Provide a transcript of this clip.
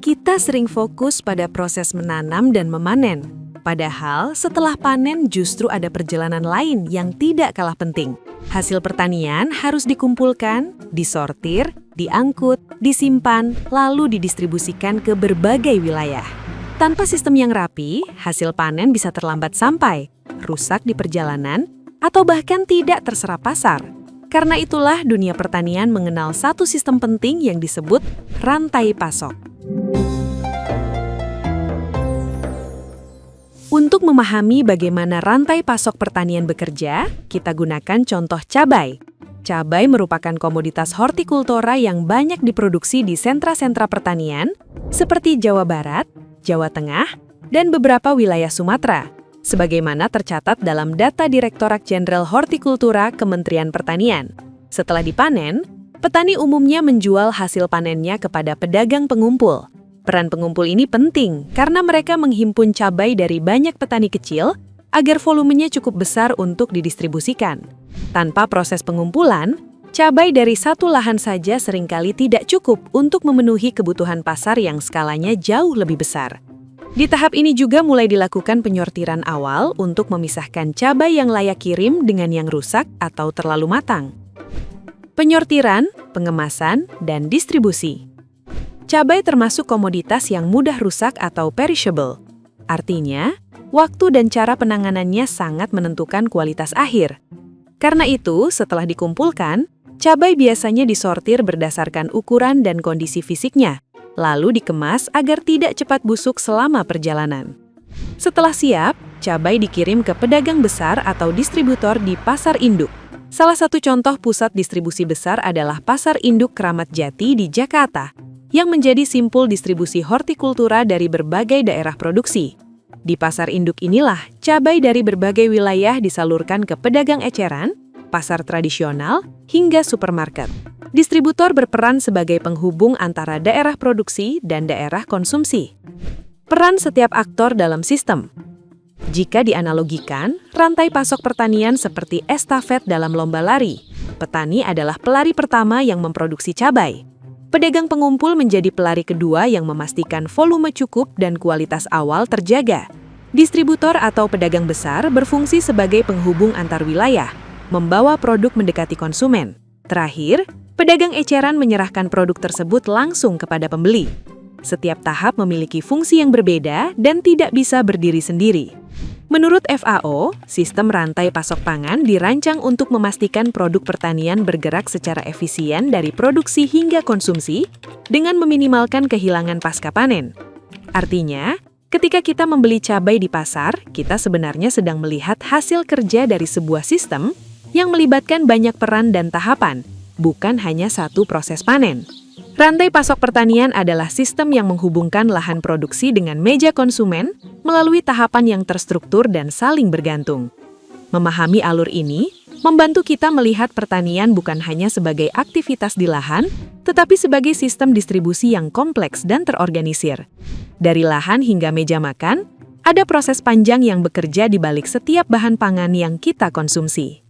Kita sering fokus pada proses menanam dan memanen. Padahal setelah panen justru ada perjalanan lain yang tidak kalah penting. Hasil pertanian harus dikumpulkan, disortir, diangkut, disimpan, lalu didistribusikan ke berbagai wilayah. Tanpa sistem yang rapi, hasil panen bisa terlambat sampai, rusak di perjalanan, atau bahkan tidak terserap pasar. Karena itulah dunia pertanian mengenal satu sistem penting yang disebut rantai pasok. Untuk memahami bagaimana rantai pasok pertanian bekerja, kita gunakan contoh cabai. Cabai merupakan komoditas hortikultura yang banyak diproduksi di sentra-sentra pertanian, seperti Jawa Barat, Jawa Tengah, dan beberapa wilayah Sumatera, sebagaimana tercatat dalam data Direktorat Jenderal Hortikultura Kementerian Pertanian. Setelah dipanen, petani umumnya menjual hasil panennya kepada pedagang pengumpul. Peran pengumpul ini penting karena mereka menghimpun cabai dari banyak petani kecil agar volumenya cukup besar untuk didistribusikan. Tanpa proses pengumpulan, cabai dari satu lahan saja seringkali tidak cukup untuk memenuhi kebutuhan pasar yang skalanya jauh lebih besar. Di tahap ini juga mulai dilakukan penyortiran awal untuk memisahkan cabai yang layak kirim dengan yang rusak atau terlalu matang. Penyortiran, pengemasan, dan distribusi. Cabai termasuk komoditas yang mudah rusak atau perishable. Artinya, waktu dan cara penanganannya sangat menentukan kualitas akhir. Karena itu, setelah dikumpulkan, cabai biasanya disortir berdasarkan ukuran dan kondisi fisiknya, lalu dikemas agar tidak cepat busuk selama perjalanan. Setelah siap, cabai dikirim ke pedagang besar atau distributor di pasar induk. Salah satu contoh pusat distribusi besar adalah Pasar Induk Kramat Jati di Jakarta, yang menjadi simpul distribusi hortikultura dari berbagai daerah produksi. Di pasar induk inilah, cabai dari berbagai wilayah disalurkan ke pedagang eceran, pasar tradisional, hingga supermarket. Distributor berperan sebagai penghubung antara daerah produksi dan daerah konsumsi. Peran setiap aktor dalam sistem. Jika dianalogikan, rantai pasok pertanian seperti estafet dalam lomba lari. Petani adalah pelari pertama yang memproduksi cabai. Pedagang pengumpul menjadi pelari kedua yang memastikan volume cukup dan kualitas awal terjaga. Distributor atau pedagang besar berfungsi sebagai penghubung antar wilayah, membawa produk mendekati konsumen. Terakhir, pedagang eceran menyerahkan produk tersebut langsung kepada pembeli. Setiap tahap memiliki fungsi yang berbeda dan tidak bisa berdiri sendiri. Menurut FAO, sistem rantai pasok pangan dirancang untuk memastikan produk pertanian bergerak secara efisien dari produksi hingga konsumsi dengan meminimalkan kehilangan pasca panen. Artinya, ketika kita membeli cabai di pasar, kita sebenarnya sedang melihat hasil kerja dari sebuah sistem yang melibatkan banyak peran dan tahapan, bukan hanya satu proses panen. Rantai pasok pertanian adalah sistem yang menghubungkan lahan produksi dengan meja konsumen melalui tahapan yang terstruktur dan saling bergantung. Memahami alur ini membantu kita melihat pertanian bukan hanya sebagai aktivitas di lahan, tetapi sebagai sistem distribusi yang kompleks dan terorganisir. Dari lahan hingga meja makan, ada proses panjang yang bekerja di balik setiap bahan pangan yang kita konsumsi.